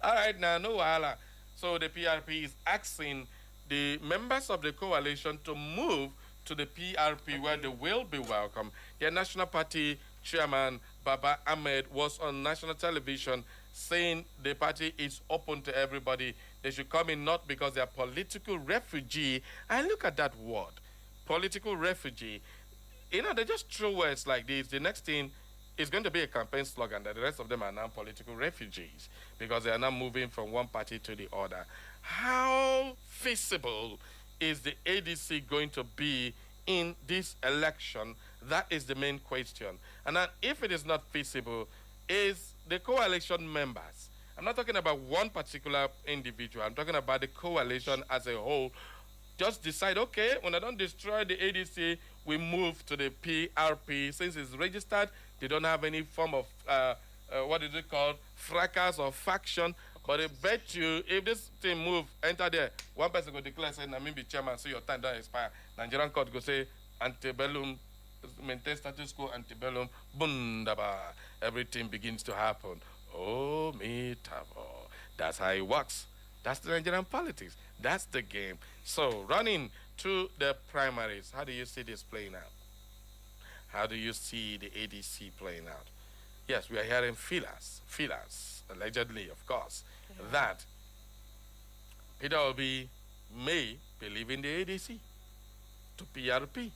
[SPEAKER 1] All right, now, no wahala. So the PRP is asking the members of the coalition to move to the PRP where they will be welcome. Their National Party chairman, Baba Ahmed, was on national television saying the party is open to everybody. They should come in not because they are political refugee. And look at that word, political refugee. You know, they just throw words like this. The next thing is going to be a campaign slogan that the rest of them are now political refugees because they are now moving from one party to the other. How feasible is the ADC going to be in this election? That is the main question. And then if it is not feasible, is the coalition members, I'm not talking about one particular individual, I'm talking about the coalition as a whole, just decide, okay, when I don't destroy the ADC, we move to the PRP. Since it's registered, they don't have any form of, what is it called, fracas or faction. But I bet you, if this thing move, enter there, one person will declare, say, "I'm be chairman, so your time don't expire." Nigerian court go say, antebellum, maintain status quo, antebellum, bundaba. Everything begins to happen. Oh, me tavo. That's how it works. That's the Nigerian politics. That's the game. So, running to the primaries, how do you see this playing out? How do you see the ADC playing out? Yes, we are hearing feelers, allegedly, of course, that Peter Obi may be leaving the ADC to PRP.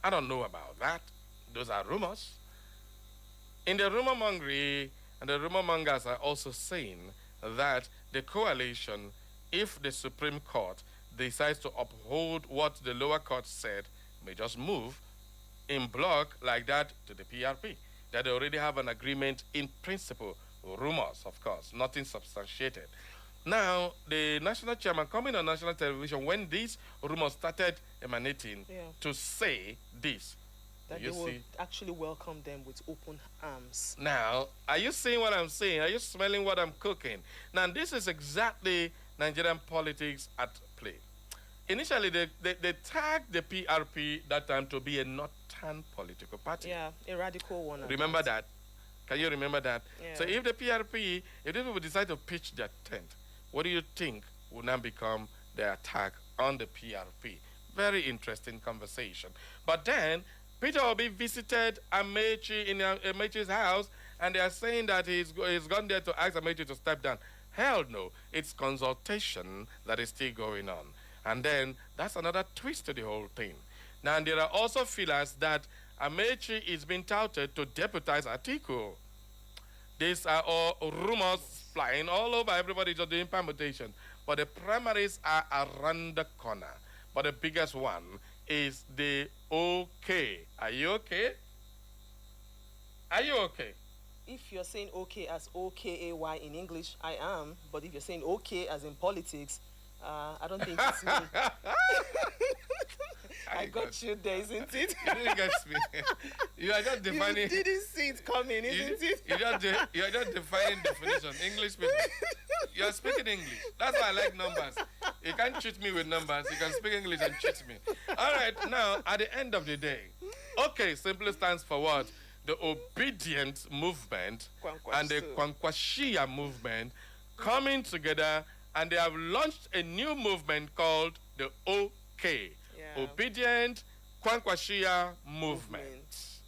[SPEAKER 1] I don't know about that. Those are rumors. In the rumor mongering, and the rumor mongers are also saying that the coalition, if the Supreme Court decides to uphold what the lower court said, may just move in block like that to the PRP. That they already have an agreement in principle. Rumors, of course, nothing substantiated. Now, the national chairman coming on national television when these rumors started emanating to say this.
[SPEAKER 2] That they will actually welcome them with open arms.
[SPEAKER 1] Now, are you seeing what I'm saying? Are you smelling what I'm cooking? Now, this is exactly Nigerian politics at play. Initially, they tagged the PRP that time to be a northern political party.
[SPEAKER 2] Yeah, a radical one.
[SPEAKER 1] Remember that? Can you remember that?
[SPEAKER 2] Yeah.
[SPEAKER 1] So if the PRP, if these people decide to pitch their tent, what do you think will now become the attack on the PRP? Very interesting conversation. But then, Peter Obi visited Amechi in Amechi's house, and they are saying that he's gone there to ask Amechi to step down. Hell no. It's consultation that is still going on. And then, that's another twist to the whole thing. Now, there are also feelers that Amechi is being touted to deputize Atiku. These are all rumors flying all over. Everybody just doing permutation. But the primaries are around the corner. But the biggest one is the OK. Are you okay? Are you okay?
[SPEAKER 2] If you're saying okay as O-K-A-Y in English, I am. But if you're saying okay as in politics, I don't think it's me. I got you there, isn't it?
[SPEAKER 1] You didn't get me. You are just defining.
[SPEAKER 2] You didn't see it coming, isn't it?
[SPEAKER 1] You are just defining definition. English people. You are speaking English. That's why I like numbers. You can't cheat me with numbers. You can speak English and cheat me. All right, now, at the end of the day, okay simply stands for what? The obedient movement and the Kwankwashia movement coming together, and they have launched a new movement called the OK. Obedient Kwankwashia movement.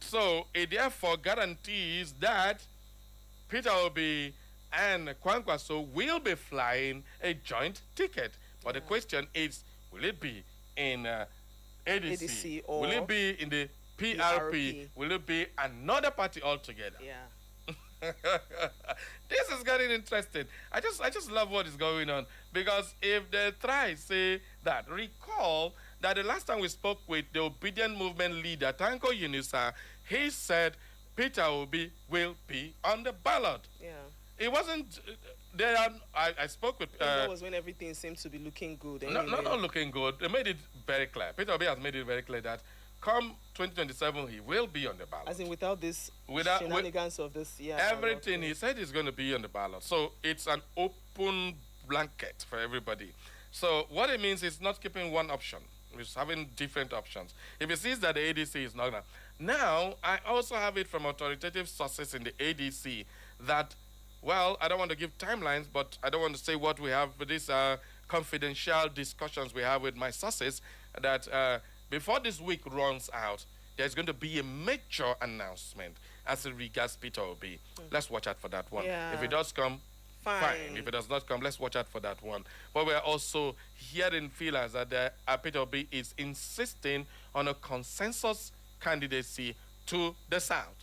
[SPEAKER 1] So it therefore guarantees that Peter Obi and Kwankwaso will be flying a joint ticket. But the question is, will it be in ADC?
[SPEAKER 2] or
[SPEAKER 1] will it be in the PRP? Will it be another party altogether?
[SPEAKER 2] Yeah.
[SPEAKER 1] This is getting interesting. I just love what is going on, because if they try say that, recall that the last time we spoke with the Obedient Movement leader Tanko Yunusa, he said Peter Obi will be on the ballot.
[SPEAKER 2] Yeah.
[SPEAKER 1] It wasn't. I spoke with.
[SPEAKER 2] That was when everything seemed to be looking good. Anyway.
[SPEAKER 1] Not looking good. They made it very clear. Peter Obi has made it very clear that come 2027 he will be on the ballot.
[SPEAKER 2] As in without this shenanigans of this. Yeah.
[SPEAKER 1] Everything he said is going to be on the ballot. So it's an open blanket for everybody. So what it means is not keeping one option. It's having different options. If he sees that the ADC is not gonna. Now, I also have it from authoritative sources in the ADC that, well, I don't want to give timelines, but I don't want to say what we have with these confidential discussions we have with my sources, that before this week runs out, there's going to be a major announcement as it regards Peter Obi. Let's watch out for that one.
[SPEAKER 2] Yeah.
[SPEAKER 1] If it does come, fine. If it does not come, let's watch out for that one. But we're also hearing feelers that Peter Obi is insisting on a consensus candidacy to the South.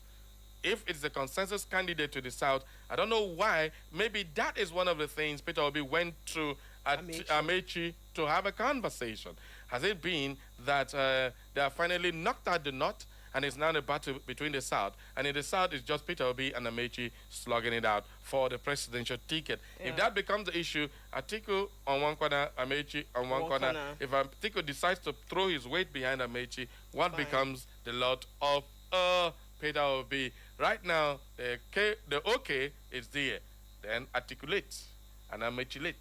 [SPEAKER 1] If it's a consensus candidate to the South, I don't know why. Maybe that is one of the things Peter Obi went to Amechi to have a conversation. Has it been that they have finally knocked out the knot, and it's now a battle between the South? And in the South, it's just Peter Obi and Amechi slugging it out for the presidential ticket. Yeah. If that becomes the issue, Atiku on one corner, Amechi on one corner. If Atiku decides to throw his weight behind Amechi, what becomes the lot of Peter Obi? Right now, the okay is there. Then articulate and Amechi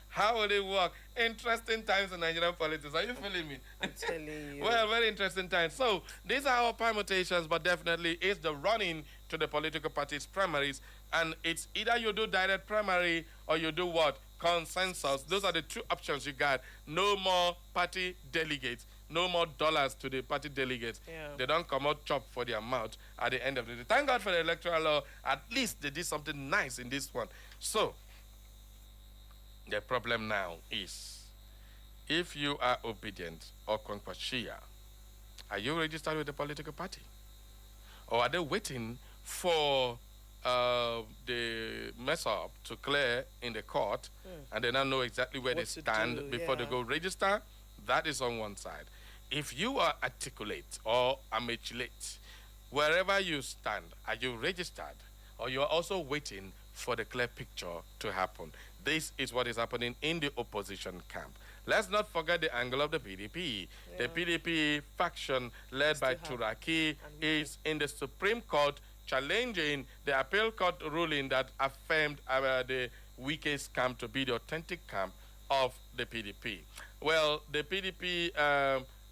[SPEAKER 1] How will it work? Interesting times in Nigerian politics. Are you feeling me?
[SPEAKER 2] I'm telling you.
[SPEAKER 1] Well, very interesting times. So these are our permutations, but definitely it's the running to the political parties' primaries. And it's either you do direct primary or you do what? Consensus. Those are the two options you got. No more party delegates. No more dollars to the party delegates.
[SPEAKER 2] Yeah.
[SPEAKER 1] They don't come out chop for their mouth at the end of the day. Thank God for the electoral law. At least they did something nice in this one. So the problem now is, if you are obedient or Kwankwashia, are you registered with the political party? Or are they waiting for the mess up to clear in the court and they don't know exactly where they stand before they go register? That is on one side. If you are articulate or amachulate, wherever you stand, are you registered? Or you are also waiting for the clear picture to happen? This is what is happening in the opposition camp. Let's not forget the angle of the PDP. The PDP faction led by Turaki is in the Supreme Court challenging the appeal court ruling that affirmed the weakest camp to be the authentic camp of the PDP. Well, the PDP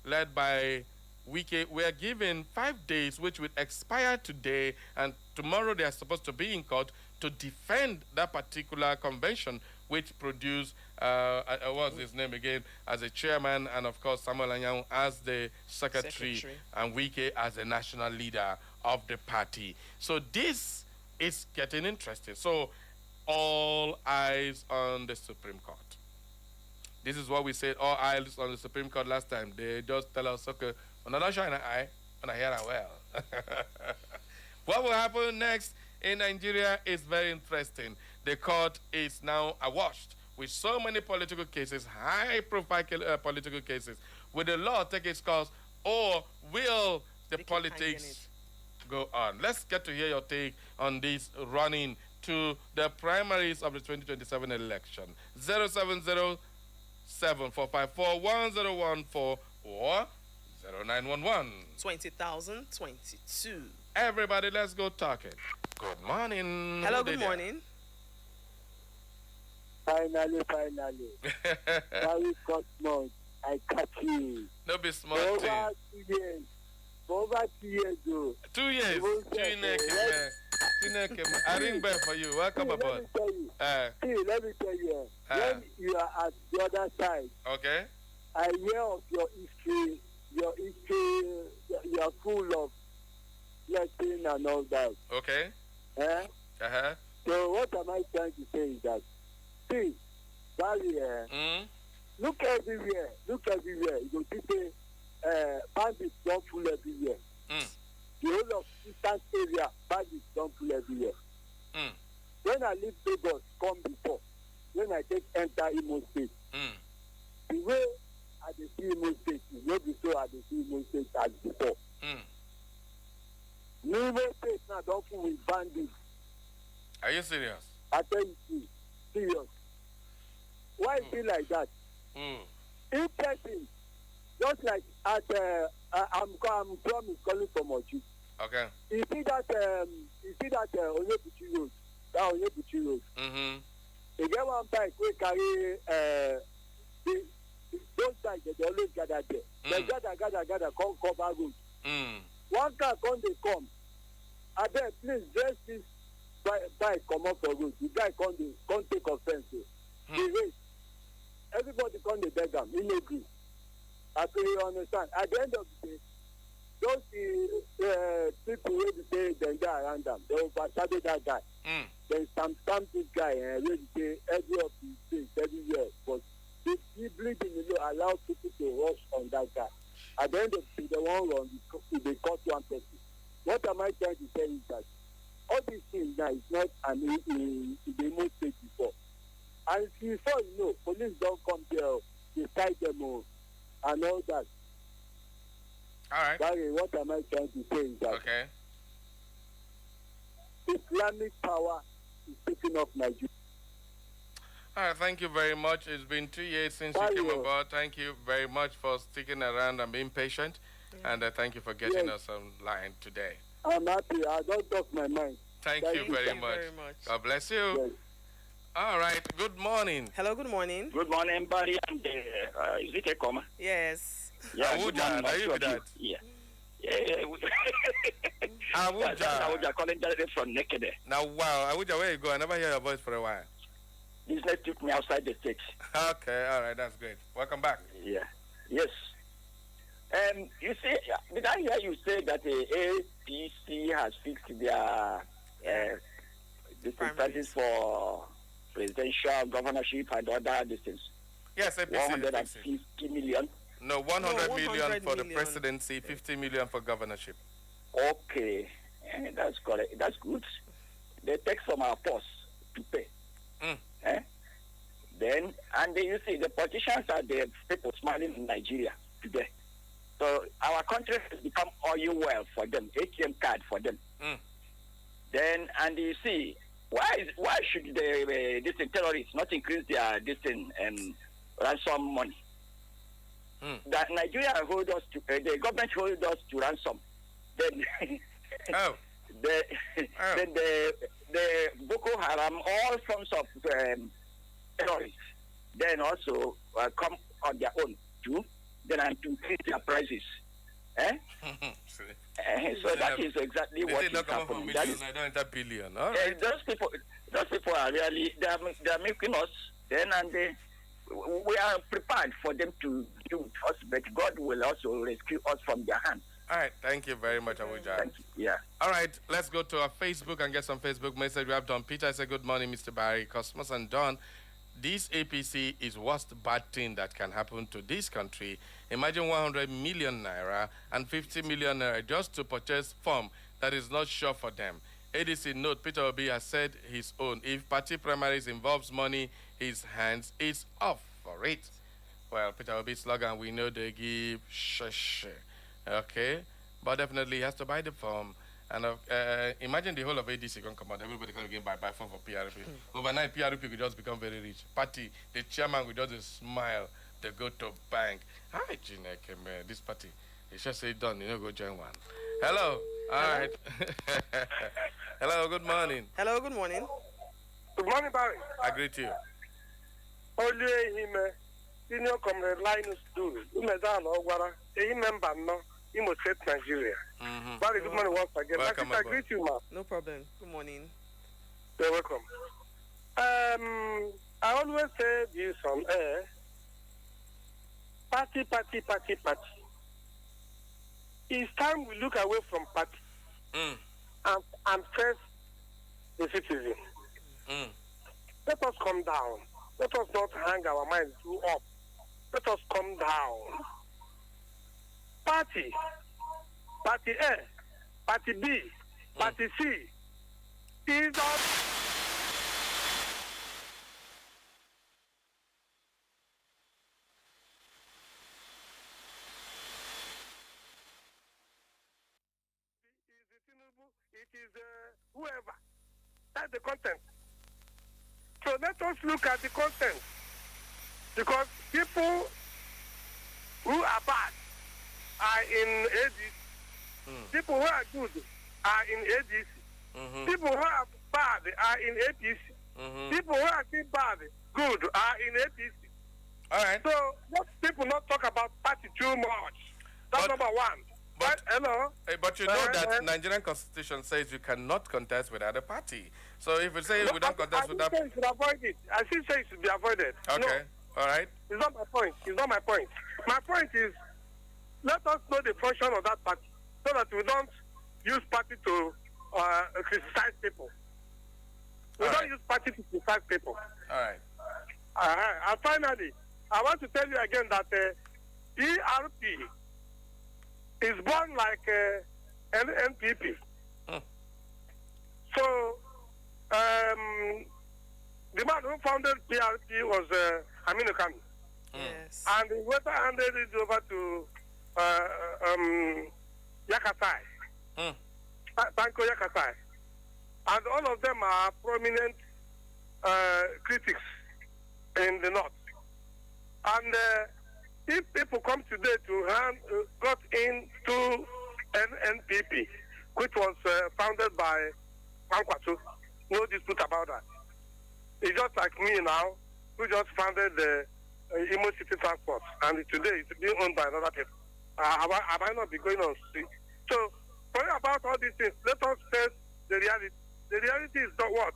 [SPEAKER 1] led by Wike were given 5 days, which will expire today, and tomorrow they are supposed to be in court to defend that particular convention, which produced, what's his name again, as a chairman, and of course Samuel Anyang as the secretary, and Wike as the national leader of the party. So this is getting interesting. So all eyes on the Supreme Court. This is what we said, all eyes on the Supreme Court last time. They just tell us, okay, when I don't shine an eye, when I hear it well. What will happen next in Nigeria is very interesting. The court is now awash with so many political cases, high-profile political cases. Will the law take its course, or will the politics go on? Let's get to hear your take on this running to the primaries of the 2027 election. 070-7454-1014 or 0911
[SPEAKER 2] 20,022.
[SPEAKER 1] Everybody, let's go talking. Good morning.
[SPEAKER 2] Hello, good morning.
[SPEAKER 9] Finally. Very cosmos. I catch you.
[SPEAKER 1] No be smart.
[SPEAKER 9] Over 2 years. Over 2 years ago.
[SPEAKER 1] 2 years. I ring bell for you. Welcome aboard.
[SPEAKER 9] Let me tell you. When you are at the other side.
[SPEAKER 1] Okay.
[SPEAKER 9] I hear of your history. You're full of blessing and all that.
[SPEAKER 1] Okay.
[SPEAKER 9] Eh?
[SPEAKER 1] Uh-huh.
[SPEAKER 9] So what am I trying to say is that, see, Valley, look everywhere. You go see bandits don't full everywhere. The whole of eastern area, bandits don't full everywhere. When I leave Lagos, come before, when I take enter Imo State, the way I dey see Imo State, no be so I dey see Imo State as before. Imo State now don't full with bandits.
[SPEAKER 1] Are you serious?
[SPEAKER 9] I tell you, serious. Why it be like that? If person, just like at I'm calling from Oju.
[SPEAKER 1] Okay.
[SPEAKER 9] You see that Onyebuchi Road, that Onyebuchi Road. You get one bike we carry those bikes they always gather there. They gather, come cover road. One car they come. I beg, please dress this bike come up for road. The guy come take offense. The race. Everybody come they beg him. He no agree. I feel you understand. At the end of the day, those people who say they die around them, they overshadow that guy. They stamp this guy and really say every of his things everywhere. But he bleeding, allow people to rush on that guy. At the end of the day, they won't run. They caught one person. What am I trying to say is that all these things now is not in the most state before. And before police don't come there, they fight them all and all that.
[SPEAKER 1] All right.
[SPEAKER 9] Barry, what am I trying to say is that Islamic power is taking off Nigeria.
[SPEAKER 1] All right, thank you very much. It's been 2 years since you came aboard. Thank you very much for sticking around and being patient. And thank you for getting us online today.
[SPEAKER 9] I'm happy. I don't talk my mind.
[SPEAKER 1] Thank you very much. God bless you.
[SPEAKER 9] Yes.
[SPEAKER 1] All right. Good morning.
[SPEAKER 2] Hello, good morning.
[SPEAKER 10] Good morning, buddy. And is it a comma?
[SPEAKER 2] Yes.
[SPEAKER 10] Yeah,
[SPEAKER 1] Awuja, are you with that?
[SPEAKER 10] Yeah.
[SPEAKER 1] Awuja.
[SPEAKER 10] Calling directly from Naked.
[SPEAKER 1] Now, wow. Awuja, where you go? I never hear your voice for a while.
[SPEAKER 10] Business took me outside the state.
[SPEAKER 1] Okay, all right. That's great. Welcome back.
[SPEAKER 10] Yeah. Yes. You say, did I hear you say that the APC has fixed their prices for presidential governorship and other distance?
[SPEAKER 1] Yes, APC.
[SPEAKER 10] 150 million.
[SPEAKER 1] No, 100 million for the presidency, 50 million for governorship.
[SPEAKER 10] Okay, that's correct. That's good. They take from our purse to pay. Then, you see, the politicians are the people smiling in Nigeria today. So our country has become oil well for them, ATM card for them. Then, you see, why should the terrorists not increase their ransom money? That Nigeria hold us to the government hold us to ransom. Then, then the Boko Haram, all forms of terrorists, then also come on their own too. Then to increase their prices. So that is exactly what is happening.
[SPEAKER 1] That is, I don't enter billion. All right.
[SPEAKER 10] Those people are really they are making us. Then we are prepared for them to do with us, but God will also rescue us from their hands.
[SPEAKER 1] All right, thank you very much, Awuja.
[SPEAKER 10] Thank you. Yeah.
[SPEAKER 1] All right, let's go to our Facebook and get some Facebook message. We have Don Peter. I say, good morning, Mr. Barry, Cosmos, and Don. This APC is worst bad thing that can happen to this country. Imagine 100 million naira and 50 million naira just to purchase form that is not sure for them. ADC note, Peter Obi has said his own. If party primaries involves money, his hands is off for it. Well, Peter Obi's slogan, we know they give shush. Okay, but definitely he has to buy the form. And imagine the whole of ADC can come out. Everybody can again buy form for PRP. Overnight, PRP will just become very rich. Party, the chairman will just smile. They go to bank. Hi, Jineke, man. This party, it just say done. Go join one. Hello. All right. Hello. Good morning.
[SPEAKER 2] Hello. Good morning.
[SPEAKER 9] Good morning, Barry.
[SPEAKER 1] I greet you.
[SPEAKER 9] Only him, senior comrade Linus Duru, Umezano Ogwara, a member no. Imo State, Nigeria. Barry, good morning once again.
[SPEAKER 1] Welcome,
[SPEAKER 9] I greet you, ma'am.
[SPEAKER 2] No problem. Good morning.
[SPEAKER 9] You're welcome. I always say this on air
[SPEAKER 11] Party. It's time we look away from party and face the citizen. Let us come down. Let us not hang our minds too up. Let us come down. Party A, party B, party C is not. It is whoever. That's the content. So let us look at the content. Because people who are bad are in ADC. People who are good are in ADC. People who are bad are in APC. People who are still bad, good, are in APC.
[SPEAKER 1] All right.
[SPEAKER 11] So let people not talk about party too much. That's number one. But hello.
[SPEAKER 1] But you know that Nigerian Constitution says you cannot contest with other party. So if you say we don't contest with that,
[SPEAKER 11] I should avoid it. I still say it should be avoided.
[SPEAKER 1] Okay.
[SPEAKER 11] No,
[SPEAKER 1] all right.
[SPEAKER 11] It's not my point. It's not my point. My point is, let us know the function of that party so that we don't use party to criticize people. We don't use party to criticize people.
[SPEAKER 1] All right.
[SPEAKER 11] And finally, I want to tell you again that ERP is born like an NPP. So, the man who founded PRP was Aminu Kano.
[SPEAKER 2] Yes.
[SPEAKER 11] And he later handed it over to Yakatai. Tanko Yakatai. And all of them are prominent critics in the North. And if people come today to got into NPP, which was founded by Kwankwaso, no dispute about that. It's just like me now, who just founded the Imo City Transport, and today it's being owned by another people. Have I not been going on street? So, sorry about all these things. Let us face the reality. The reality is not what?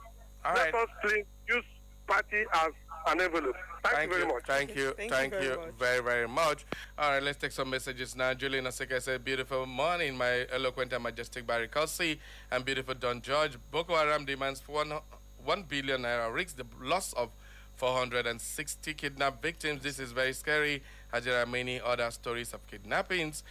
[SPEAKER 11] Let us please use party as an envelope. Thank you very much.
[SPEAKER 1] Thank you very, very much. All right, let's take some messages now. Julian Asika said, beautiful morning, my eloquent and majestic Barry Kelsey and beautiful Don George. Boko Haram demands 1 billion naira, risks the loss of 460 kidnapped victims. This is very scary, as there are many other stories of kidnappings,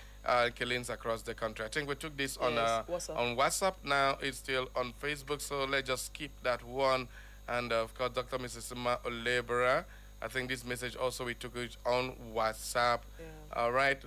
[SPEAKER 1] killings across the country. I think we took this on WhatsApp. Now it's still on Facebook, so let's just keep that one. And of course, Dr. Mrs. Sima Olebera, I think this message also we took it on WhatsApp. Yeah. All right.